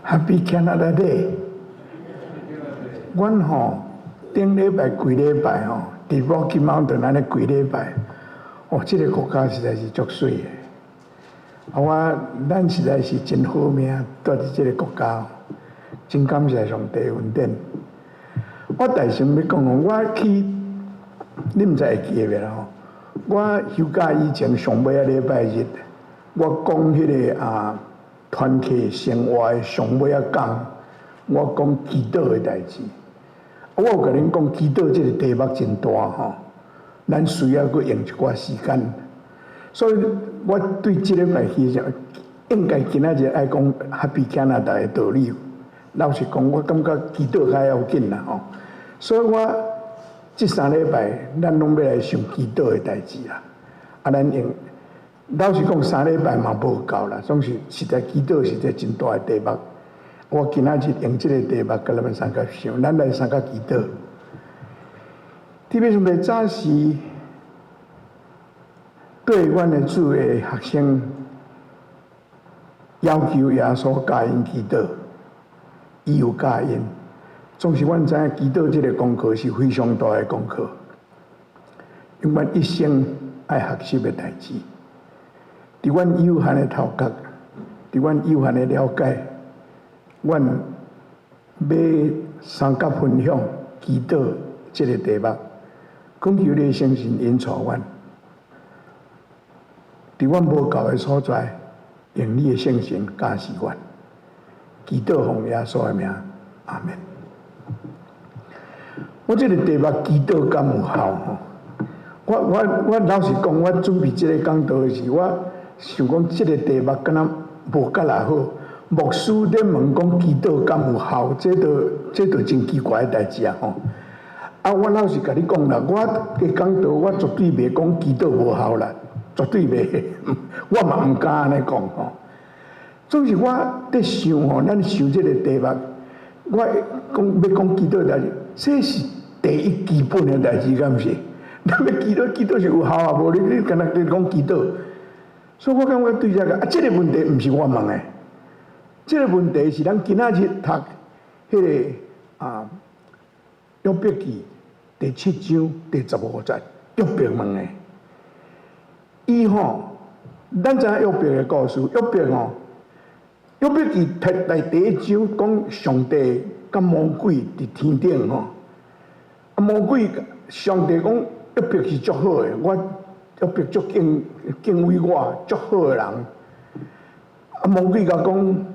Happy Canada Day！阮顶礼拜几礼拜伫 Rocky Mountain 安尼几礼拜，这个国家实在是足水的。咱实在是真好命，住伫这个国家，真感谢上帝恩典。我大心要讲我去，你毋知会记袂啦？我休假以前上尾礼拜日，我讲迄个团契生活的上尾讲，我讲祈祷的代志。我有甲恁讲，祈祷这个题目真大咱需要佫用一寡时间。所以我对这个来其实应该今仔日爱讲 Happy Canada 的道理。老实讲，我感觉祈祷较要紧啦所以我这3礼拜咱拢要来想祈祷的代志啦。咱用老实讲3礼拜嘛无够啦，总是实在祈祷是一个真大的题目。我今仔日用这个题目，甲咱们三个想，咱来三个祈祷。特别是要早时对阮的主的学生要求耶稣教因祈祷，伊有教因。总是阮知影祈祷这个功课是非常大的功课，因为一生爱学习的代志。伫阮有限的头壳，伫阮有限的了解，阮要三甲分享祈祷这个题目，恳求你相信引导阮。伫阮无够的所在，用你的圣神加持阮。祈祷奉耶稣的名，阿门。我这个题目祈祷敢有效我老实讲，我准备这个讲道的时候，我想讲这个题目敢若无甲来好。牧师咧问讲祈祷敢有效，这都真奇怪的代志我老实甲你讲啦，我嘅讲道我绝对袂讲祈祷无效啦，绝对袂，我嘛毋敢安尼讲总是我伫想咱想这个题目，我讲要讲祈祷代志，这是第一基本的代志，敢毋是？咱要祈祷是有效啊，无你敢若伫讲祈祷，所以我感觉对这个这个问题毋是我问的，这个问题是咱今仔日读迄个约伯记第7章第15节，约伯问的。伊咱知影约伯的故事，约伯记第1章讲上帝甲魔鬼伫天顶魔鬼上帝讲约伯是足好的，我约伯足敬畏我，足好的人。魔鬼甲讲，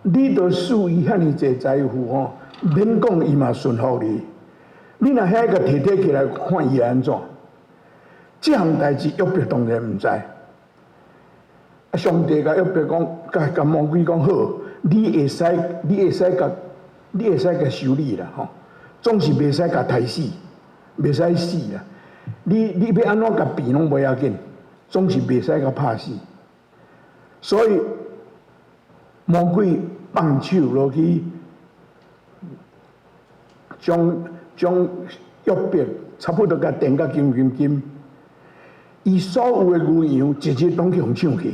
你著赐伊遐尼济财富免讲伊嘛顺服你。你若遐个摕起来看伊安怎？这项代志约伯当然毋知。上帝甲约伯讲，甲魔鬼讲好，你会使甲修理啦总是袂使甲杀死，袂使死啦。你要安怎甲变拢袂要紧，总是袂使甲拍死。所以魔鬼放手落去，将约伯差不多甲电甲金，伊所有的牛羊直接拢去互抢去。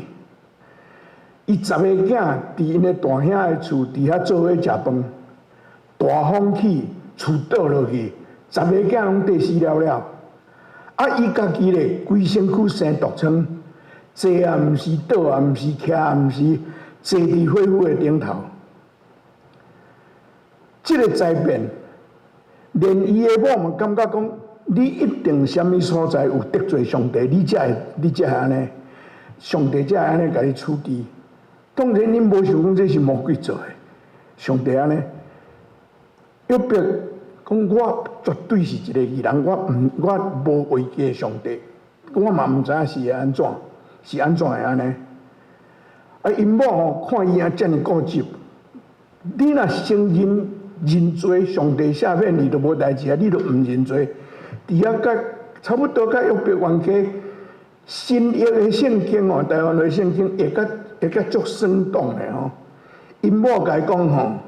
伊10个囝伫因的大兄的厝底下做伙食饭，大风起，厝倒落去，10个囝拢跌死了。伊家己咧，规身躯生毒疮，坐也毋是，倒也毋是，徛也毋是，坐伫火虎的顶头。这个灾变，连伊的某嘛感觉讲，你一定什么所在有得罪上帝，你才会安尼，上帝才会安尼甲你处置。当然，恁无想讲这是魔鬼做的，上帝安尼。约伯讲，我绝对是一个义人，我无违背上帝，我嘛毋知影是安怎会安尼。因某看伊遮尔固执，你若承认罪，上帝赦免你都无代志你都毋认罪，伫遐差不多甲约伯冤家新约的圣经台湾的圣经会甲足生动的因某甲伊讲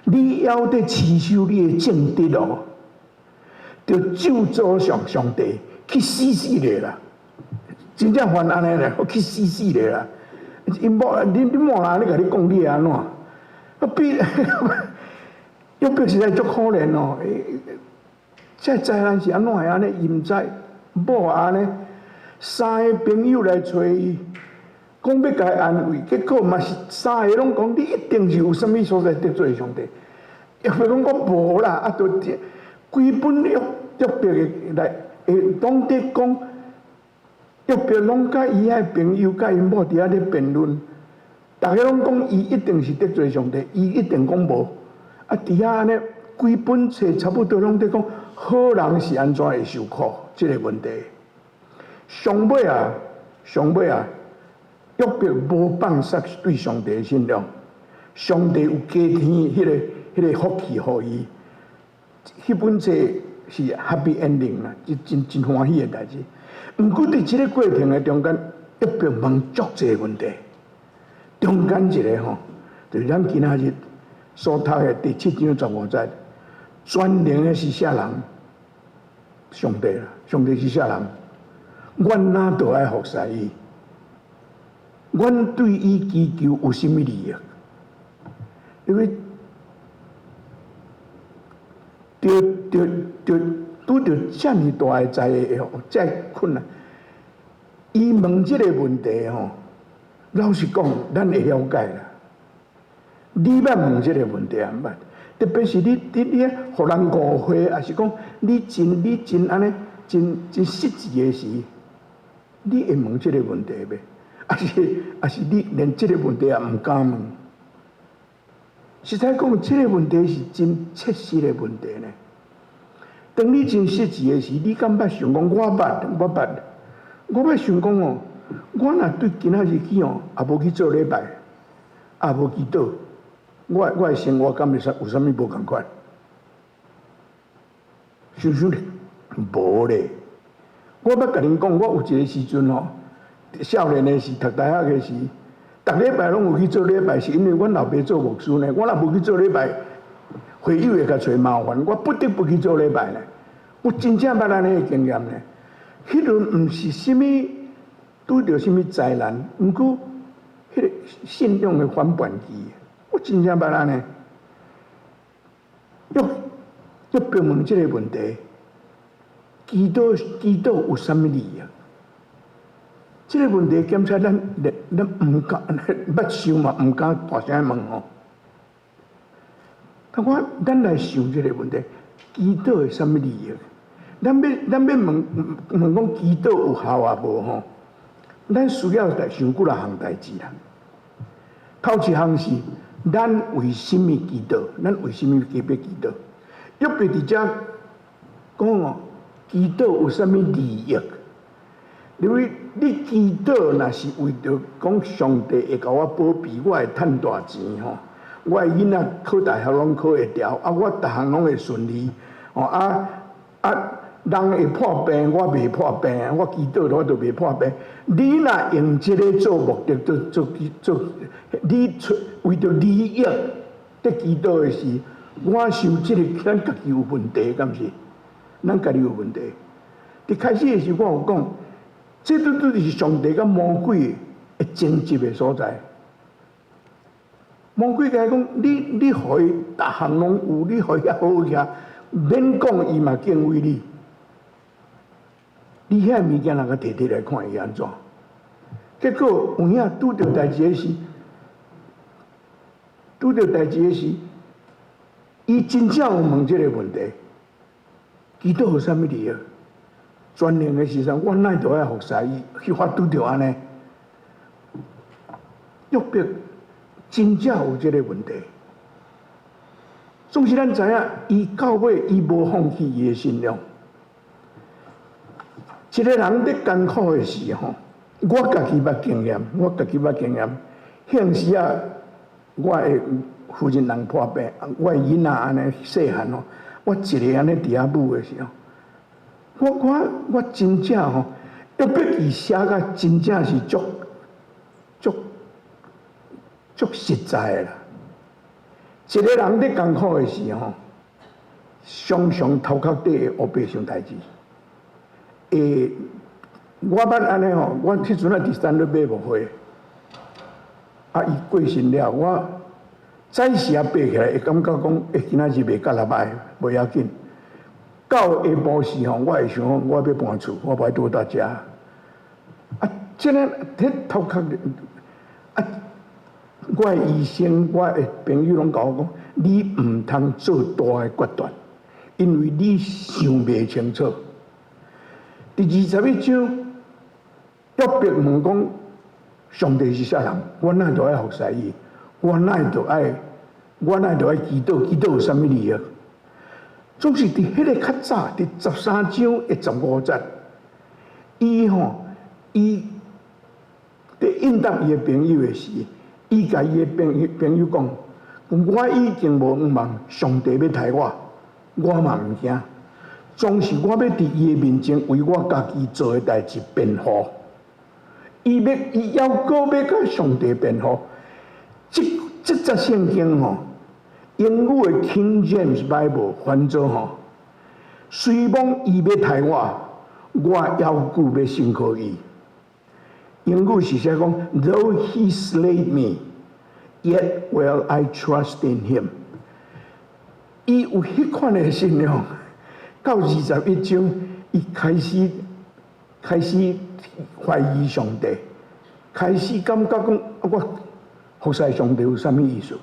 你还得持守你的正直就咒诅上帝去死咧啦！真正犯安尼啦，去死咧啦！因某你某人咧甲你讲你安怎？比约伯实在足可怜哦。这灾难是安怎会安尼？伊毋知，某也安尼，三个朋友来找伊，讲要甲伊安慰，结果嘛是三个拢讲你一定是有啥物所在得罪上帝。约伯讲我无啦，啊，都规本约伯的来拢在讲，约伯拢甲伊遐朋友甲因某伫遐咧辩论，大家拢讲伊一定是得罪上帝，伊一定讲无。啊，伫遐安尼规本册差不多拢在讲。好人是安怎会受苦？这个问题，上尾啊，约伯无放失对上帝的信仰，上帝有加添迄个福气互伊。迄本册是 happy ending 啦，真欢喜的代志。毋过伫即个过程的中间，约伯问足济问题。中间一个吼，就是咱今仔日所读的第7章15节。全能的是啥人？上帝啦，上帝是啥人？阮哪都爱服侍伊？阮对伊祈求有甚物利益？因为拄着遮尔大的灾祸，遮困难，伊问即个问题吼，老实讲，咱会了解啦。你捌问即个问题啊？毋捌？特别是你互人误会，也是讲你真安尼真失志的时，你会问这个问题袂？还是你连这个问题也毋敢问？实在讲，这个问题是真切实的问题呢。当你真失志的时，你敢捌想讲我捌想讲哦，我若对今仔日去哦，也无去做礼拜，也无祈祷。我的生活敢有啥物无共款？想想咧，无咧。我捌甲恁讲，我有一个时阵吼，少年的时读大学的时，逐礼拜拢有去做礼拜，是因为阮老爸做牧师呢。我若无去做礼拜，会友会甲找麻烦，我不得不去做礼拜呢。我真正捌安尼的经验呢。迄阵毋是啥物拄着啥物灾难，毋过迄个信仰的反叛期。我真正捌安尼，约伯问这个问题，祈祷有啥物利益？这个问题检查咱毋敢，捌想嘛，毋敢大声问吼。咱来想这个问题，祈祷有啥物利益？咱要问讲祈祷有效啊无吼？咱需要来想几项代志啦。头一项是。咱为什么祈祷？咱为什么特别祈祷？约伯伫遮讲哦，祈祷有啥物利益？因为你祈祷若是为着讲上帝会甲我保庇，我会趁大钱吼，我的囡仔考大学拢考会调，啊，我逐项拢会顺利，哦人会破病，我袂破病，我祈祷我就袂破病。你若用这个做目的，做，你为着利益在祈祷的时，我想这个咱家己有问题，敢是？咱家己有问题。伫开始的时候，我有讲，这都是上帝甲魔鬼的争执的所在。魔鬼甲伊讲，你互伊逐项拢有，你互伊遐好遐，免讲伊嘛敬畏你。你遐物件人个摕来看伊安怎？结果有影拄着代志的时，伊真正有问这个问题：祈祷有啥物利益？全能的时阵，我哪都爱服侍伊，去法拄着安尼。约伯真正有这个问题。总是咱知影，伊到尾伊无放弃伊的信仰。一个人伫艰苦的时候，我家己捌经验，现时啊，我的夫人人破病，我的囡仔安尼细汉吼，我一个安尼伫遐母的时候，我真正吼，约伯记写甲真正是足实在的啦。一个人伫艰苦的时候，常常头壳底会黑白想代志。我捌安尼吼，我迄阵啊伫三日买木花，啊伊过身了，早时啊爬起来会感觉讲，今仔日袂甲落歹，袂要紧。到下晡时吼，我会想讲，我要搬厝，我要倒到遮。啊，即个迄头壳啊，我的医生、我的朋友拢甲我讲，你毋通做大的决断，因为你想袂清楚。第21章，约伯问讲，上帝是啥人？我哪会爱服侍伊？我哪会爱祈祷？祈祷有啥物利益？总是伫迄个较早，伫13章的15节，伊伫应答伊的朋友的时，伊甲伊的朋友讲：我已经无希望上帝要杀我，我嘛毋惊。总是我要伫伊的面前为我家己做的代志辩护。伊要搁要甲上帝辩护。这则圣经吼，英语的 King James Bible 翻做吼，虽望伊要杀我，我要顾要信靠伊。英语是写讲 ，Though he slay me, yet will I trust in him。伊有迄款的信仰，到21章，伊开始怀疑上帝，开始感觉讲我服侍上帝有啥物意思？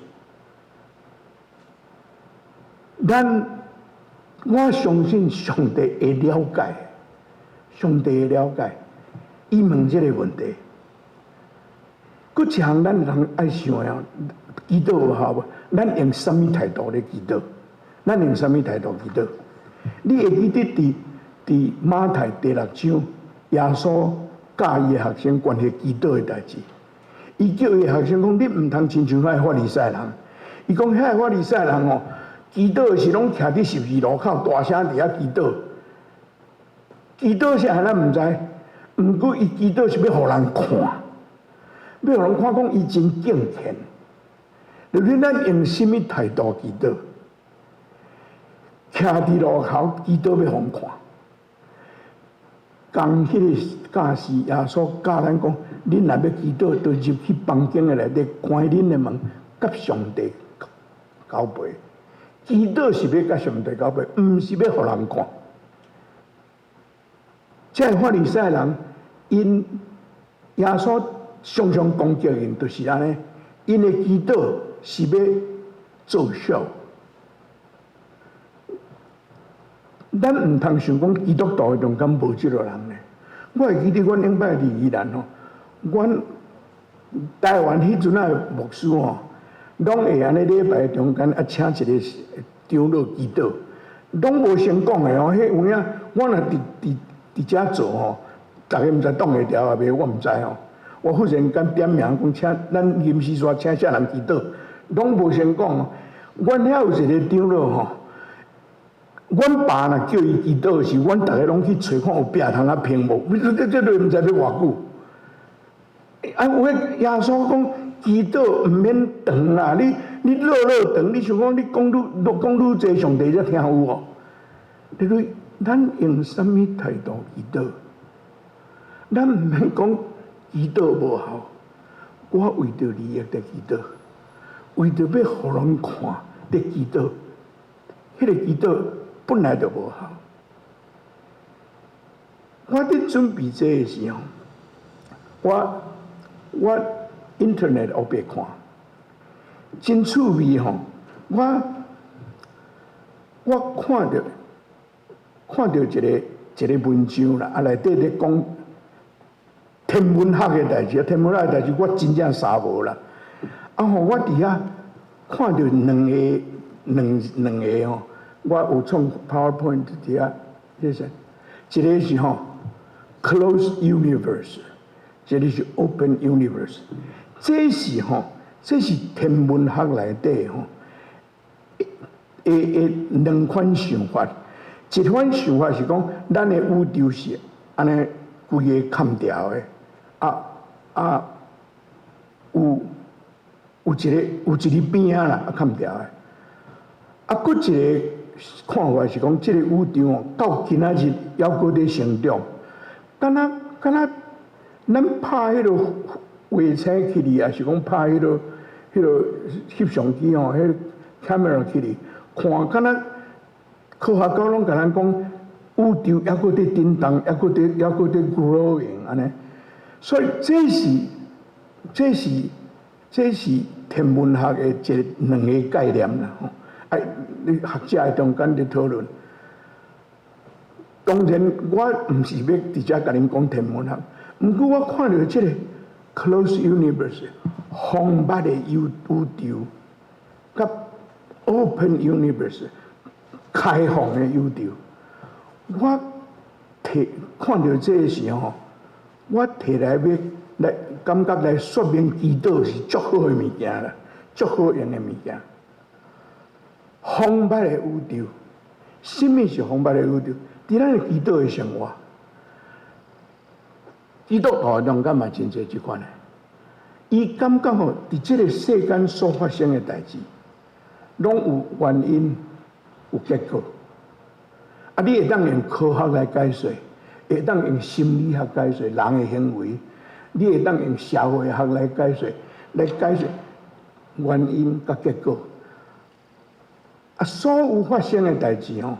我相信上帝会了解，上帝会了解。伊问这个问题，佫一项咱人爱想呀，祈祷有效无？咱用什么态度咧祈祷？咱用什么态度祈祷？你会记得伫马太第6章，耶稣教伊的学生关于祈祷的代志。伊叫伊的学生讲：你毋通亲像遐法利赛人。伊讲遐法利赛人哦，祈祷是拢徛伫十字路口大声伫遐祈祷。祈祷啥咱毋知，毋过伊祈祷是要互人看，要互人看讲伊真敬虔。就是咱用什么态度祈祷？徛伫路口祈祷要互人看。讲迄个教士耶稣教咱讲，恁若要祈祷，就入去房间的内底，关恁的门，甲上帝交陪。祈祷是要甲上帝交陪，毋是要互人看。这法利赛人，因耶稣常常攻击因，就是安尼，因的祈祷是要奏效。咱毋通想讲基督徒的中间无即个人呢。我会记得阮顶摆伫宜兰吼，阮台湾迄阵仔牧师吼，拢会安尼礼拜中间请一个长老祈祷，拢无成功的哦。迄有影，我若伫遮做吼，逐个毋知挡会牢啊袂，我毋知吼。我忽然间点名讲请咱临时说请啥人祈祷，拢无成功。阮遐有一个长老吼。阮爸若叫伊祈祷时，阮逐个拢去找看有壁通啊屏幕，这都毋知要偌久。啊，有迄耶稣讲祈祷毋免长啦，你落长，你想讲你讲愈济，上帝才听有哦。就是咱用什么态度祈祷？咱毋免讲祈祷无效，我为着利益在祈祷，为着要互人看在祈祷，迄个祈祷。本来就无效。我伫准备这个时候，我 internet 后边看，真趣味吼！我看到一个文章啦，内底咧讲天文学的代志，天文学的代志我真正啥无啦。啊吼，我伫遐看到两个吼。我有创 PowerPoint 底下，这是一个是吼 Closed Universe， 一个是 Open Universe。这是天文学内底吼，两款想法。一款想法是讲，咱的宇宙是安尼规个砍掉的，有一个边啊啦，砍掉的。佫一个看法是讲，即个宇宙哦，到今仔日还搁在成长。敢若咱拍迄个卫星去哩，也是讲拍迄迄个翕相机吼，迄 camera 起哩，看敢若科学家拢甲咱讲，宇宙还阁伫震动，还阁伫 growing 安尼，所以这是天文学的两个概念啦。哎，你学者的中间伫讨论。当然，我毋是要直接甲恁讲天文学，毋过我看到即个 close universe 封闭的宇宙，甲 open universe 开放的宇宙，我看到这个时候，我摕来来感觉来说明基督是足好的物件啦，足好用的物件。封闭的宇宙，什么是封闭的宇宙？伫咱的基督的生活，基督徒中间嘛真侪即款的，伊感觉吼，伫即个世间所发生的代志，拢有原因、有结果。啊，你会当用科学来解释，会当用心理学解释人的行为，你会当用社会学来解释原因甲结果。啊，所有发生的代志吼，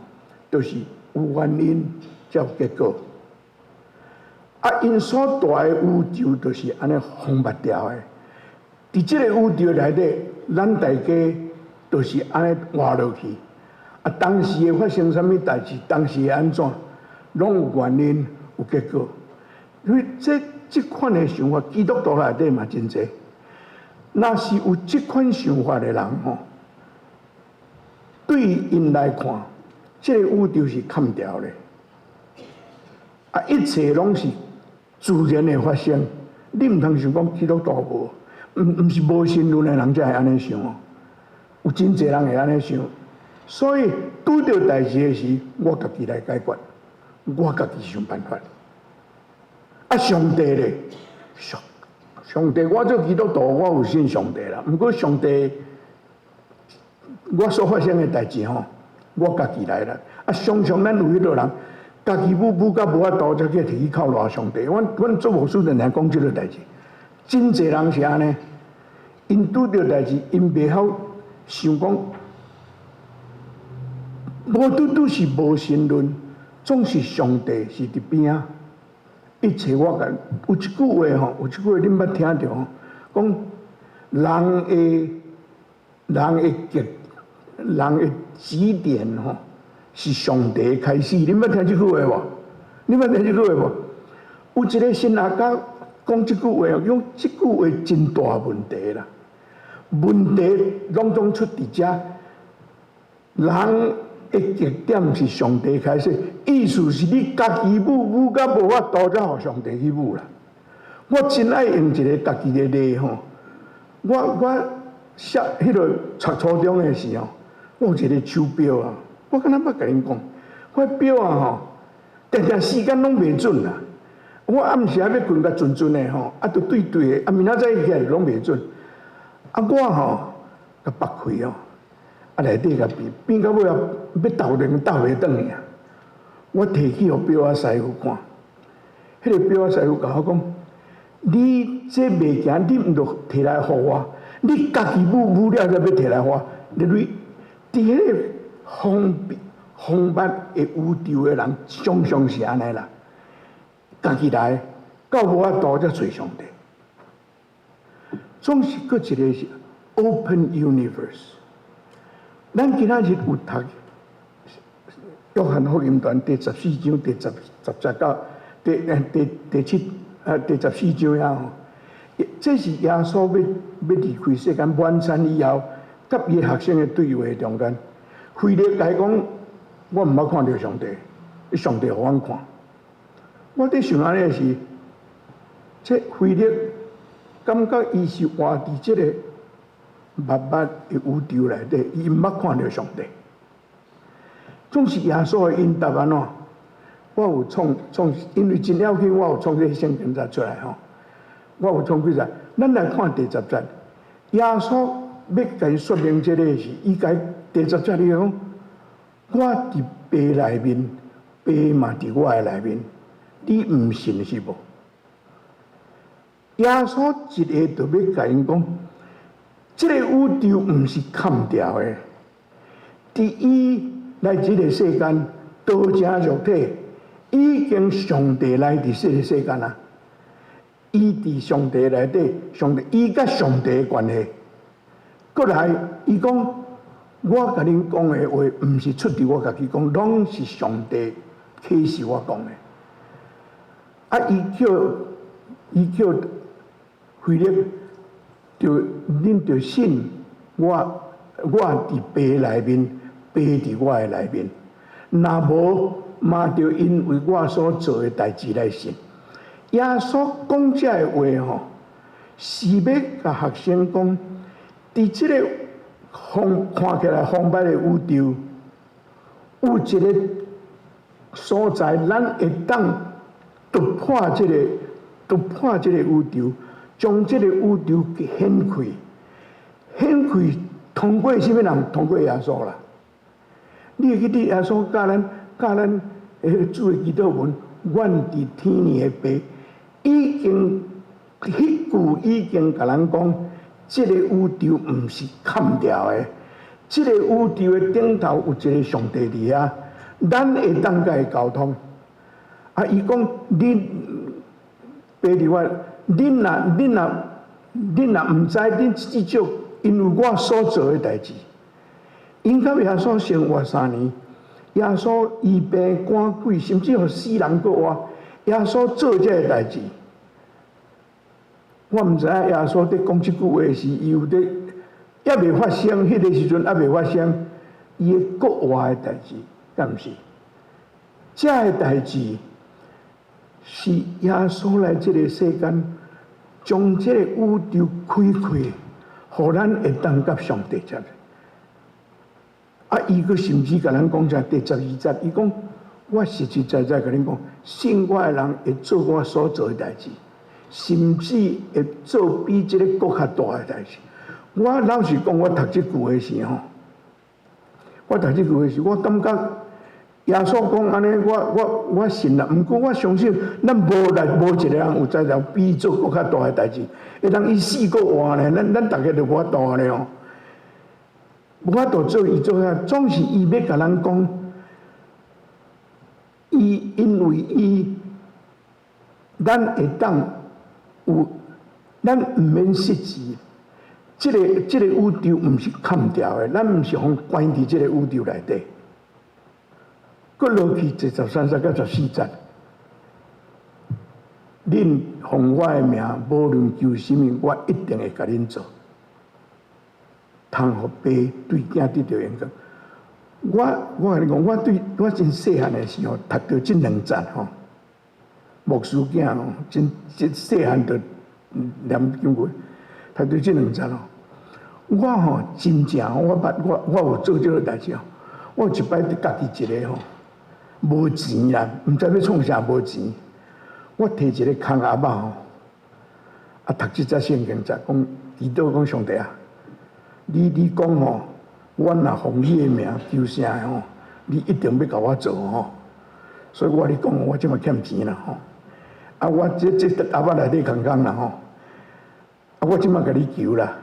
都是有原因才有结果。啊，因所大的宇宙就是安尼封闭掉的。伫即个宇宙内底，咱大家都是安尼活落去。啊，当时会发生什么代志，当时会安怎，拢有原因有结果。所以即款的想法，基督徒内底嘛真侪。若是有即款想法的人吼，对因来看，即个宇宙是砍掉的。啊，一切拢是自然的发生。你毋通想讲基督徒毋是无神论的人才会安尼想哦。有真侪人会安尼想。所以拄到代志的时，我家己来解决，我家己想办法。啊，上帝咧，上帝，我做基督徒，我有信上帝啦。毋过上帝，我所发生的代志吼，我家己来啦。啊，常常咱有迄个人，家己母甲无法度，才去提靠赖上帝。阮做牧师常常讲即个代志，真侪人是安尼，因拄到代志，因袂晓想讲。无拄是无神论，总是上帝是伫边啊。一切我甲有一句话吼，有一句话恁捌听着吼，讲人的起点吼是上帝的开始。恁捌听即句话无？恁捌听即句话无？有一个神学家讲即句话，讲即句话真大问题啦。问题拢总出伫遮，人。的极点是上帝开始，意思是你家己母甲无法度，才互上帝去母啦。我真爱用一个家己的例吼，我写迄个读初中的时候，我有一个手表啊，我敢若捌甲恁讲，我表啊吼，定时间拢袂准啦。我暗时要困甲准准的吼，啊，就对的，啊，明仔载起来拢袂准。啊，我吼甲拔开哦。啊，内底甲变到尾啊，要斗零斗袂转去啊！我摕去互表仔师傅看，迄个表仔师傅甲我讲：“你这袂行，你毋着摕来互我，你家己母了才要摕来我。你伫迄个封闭的宇宙的人，常常是安尼啦，家己来，到无法度才找上帝。总是搁一个是 open universe。”咱今仔日有读《约翰福音传》第14章第10到第14章呀吼，这是耶稣要离开世间晚餐以后，甲伊学生的对话中间，腓力甲伊讲：我毋捌看到上帝，上帝互阮看。我伫想安尼是，这腓力感觉伊是活伫即个。密的宇宙内底，伊毋捌看到上帝。总是耶稣的应答安怎？我有创，因为真要紧，我有创这圣经才出来吼。我有创几节，咱来看第10节。耶稣要甲伊说明这个是，伊甲第10节里讲：我伫爸内面，爸嘛伫我的内面，你毋信是无？耶稣一个就要甲因讲。这个宇宙毋是砍掉的，伫伊来这个世间，道成肉体，已经上帝来伫这个世间啊。伊伫上帝内底，上帝伊甲上帝的关系。过来，伊讲我甲恁讲的话，毋是出自我家己讲，拢是上帝启示我讲的。啊，伊叫腓力，就恁着信我伫爸内面，爸伫我的内面。若无，嘛着因为我所做的代志来信。耶稣讲这个话吼，是要甲学生讲，伫即个看起来荒败的宇宙，有一个所在，咱会当突破即个宇宙，将即个宇宙掀开，通过什么人？通过耶稣啦。你会记得耶稣教咱迄个主的祈祷文，阮伫天里的爸，已经迄句已经甲咱讲，即个宇宙毋是砍掉的，即个宇宙的顶头有一个上帝伫遐，咱会当甲伊沟通。啊，伊讲恁爸伫我，恁若毋知，恁至少因为我所做的代志。因甲耶稣生活3年，耶稣医病赶鬼，甚至互死人搁活。耶稣做这个代志，我毋知影耶稣伫讲即句话是伊有伫还未发生，迄个时阵还未发生，伊会搁活的代志，敢毋是？这个代志是耶稣来这个世间，将这个宇宙开开，互咱会当甲上帝接。啊！伊佫甚至甲咱讲者第12节，伊讲我实实在在甲恁讲，信我的人会做我所做的代志，甚至会做比这个搁较大的代志。我老实讲，我读这句的时候，我感觉耶稣讲安尼，我信啦。毋过我相信，咱无一个人有在条比做搁较大的代志，会当伊死搁活呢？咱大家就无法度呢哦。无法度做伊做遐，总是伊要甲咱讲，因为咱会当有，咱毋免失志。即个宇宙毋是砍掉的，咱毋是互关伫即个宇宙内底。搁落去13节到14节，恁奉我的名，无论求什么，我一定会甲恁做。通互爸对囝得到影响。我甲你讲，我真细汉的时候读到这2节吼，牧师囝吼，真细汉就念经过，读到这2节吼，我吼真正我有做这个代志吼，我有一摆家己一个吼，无钱啦，毋知要创啥无钱，我摕一个空盒仔吼，啊读这节圣经节，讲祈祷讲上帝啊。你讲吼，我若奉你的名求啥吼，你一定要甲我做吼。所以我咧讲，我即马欠钱啦吼。啊，我这阿爸内底空空啦吼。啊，我即马甲你求啦，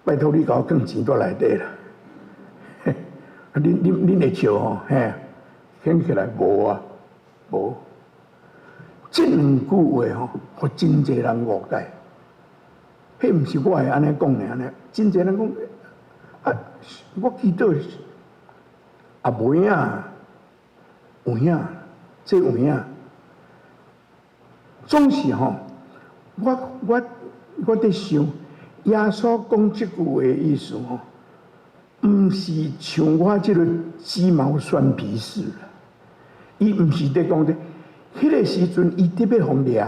拜托你甲我放钱在内底啦。恁会笑吼，嘿，听起来无啊，无。这2句话吼，互真侪人误解。迄毋是我会安尼讲的，安尼真侪人讲啊，我祈祷也无影，有影，这有影。总是吼，我伫想，耶稣讲即句话的意思吼，毋是像我即个鸡毛蒜皮事啦。伊毋是伫讲的，迄个时阵伊特要互掠，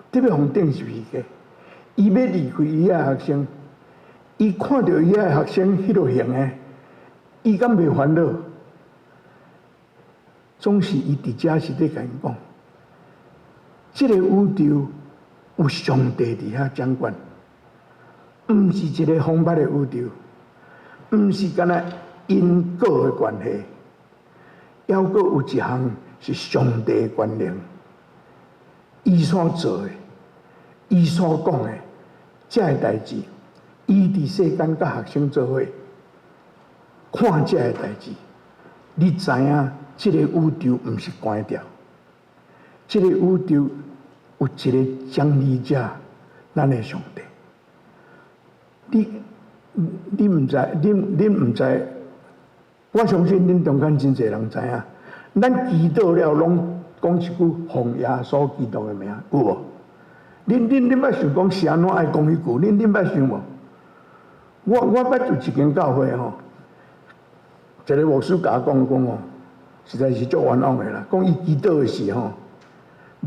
特要互顶死去。伊要离开伊遐学生，伊看到伊遐学生迄落型诶，伊敢袂烦恼？总是伊伫遮是咧甲因讲，即个宇宙有上帝伫遐掌管，毋是一个荒谬的宇宙，毋是干那因果的关系，还阁有一项是上帝的关联，伊所做的，伊所讲的。这个代志，伊伫世间甲学生做伙看这个代志，你知影，这个宇宙毋是关掉，这个宇宙有一个掌理者，咱的上帝。你毋知，恁毋知，我相信恁中间真侪人知影，咱祈祷了，拢讲一句奉耶稣基督的名，有无？恁捌想讲是安怎爱讲迄句？恁捌想无？我捌有一间教会吼，一个牧师甲我讲哦，实在是足冤枉的啦。讲伊祈祷的时吼，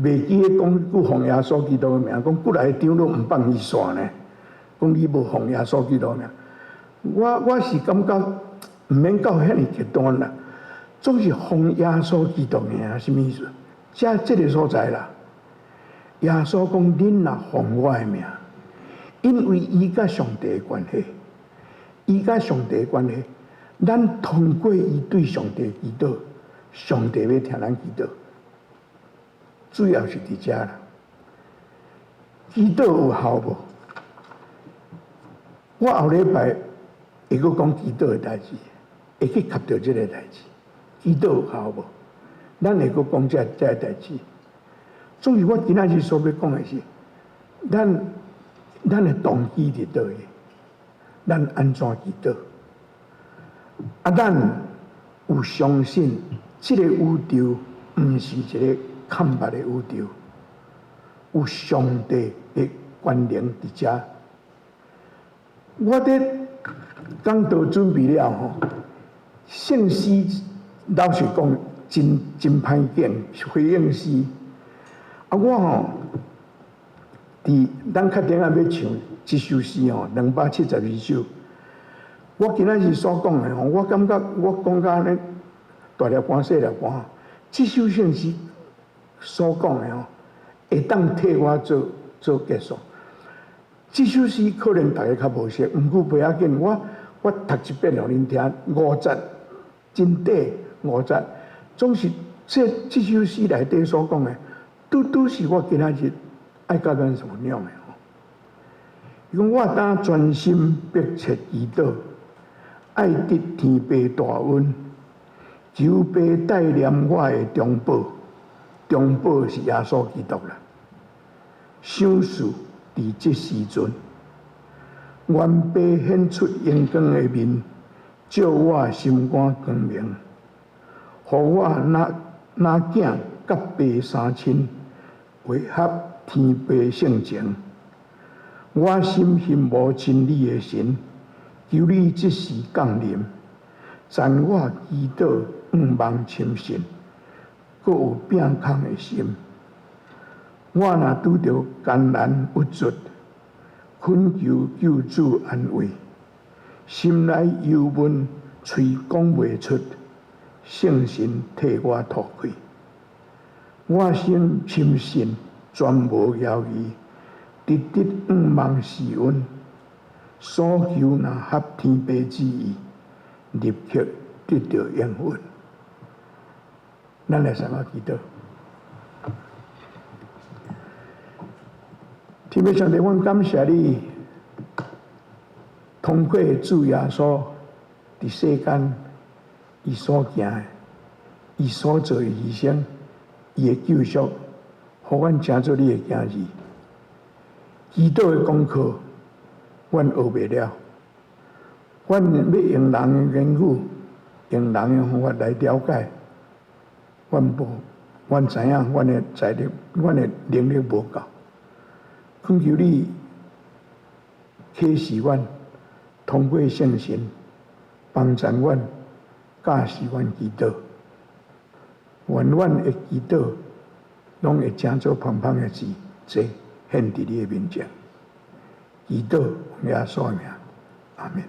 袂记咧讲句奉耶稣基督的名，讲过来长老毋放伊线呢。讲你无奉耶稣基督的名，我是感觉毋免到遐尼极端啦，总是奉耶稣基督的名，什么意思？这个所在啦。耶稣讲：恁若奉我的名，因为伊甲上帝的关系，伊甲上帝的关系，咱通过伊对上帝祈祷，上帝要听咱祈祷，主要是伫遮啦。祈祷有效无？我后礼拜会阁讲祈祷的代志，会去夹着这个代志，祈祷有效无？咱会阁讲这个代志。总之，我今仔日所要讲的是，咱的动机伫倒个，咱安怎祈祷？啊，咱有相信这个宇宙毋是一个看目的宇宙，有上帝的关联伫遮。我伫讲道准备了吼，圣诗老实讲真歹讲，回应诗。啊，我吼，伫咱确定要唱这首诗吼，272首。我今仔日所讲的吼，我感觉我讲甲安尼大粒汗细粒汗，这首圣诗所讲的吼，会当替我做结束。这首诗可能大家较无熟，毋过不要紧，我读一遍互恁听，5节真短5节，总是这首诗内底所讲的。都是我今仔日爱甲咱所念的吼。伊讲我当专心迫切祈祷，爱得天父大恩，求父带领我的中保，中保是耶稣基督啦。想事伫这时阵，愿父显出阳光的面，照我心肝光明，互我那囝甲爸三亲。配合天父性情，我深信无真理的神，求你即时降临，赞我祈祷仰望深信，搁有病空的心。我若拄着艰难不足，恳求救主安慰，心内忧闷，嘴讲袂出，圣神替我吐开。我心深信，全无犹豫，直直仰望施恩，所求若合天父旨意，立刻得到应允。咱来三个祈祷。天父上帝，我感谢你，通过主耶稣伫世间，伊所行的，伊所做的牺牲。伊的救赎，互阮成做你的囝儿。祈祷的功课，阮学袂了。阮要用人的言语，用人的方法来了解，阮无，阮知影阮的财力，阮的能力无够。恳求你启示阮，通过圣神帮助阮，教示阮祈祷。愿阮的祈祷，拢会成做芳芳的字，这献伫你的面前。祈祷耶稣的名，阿门。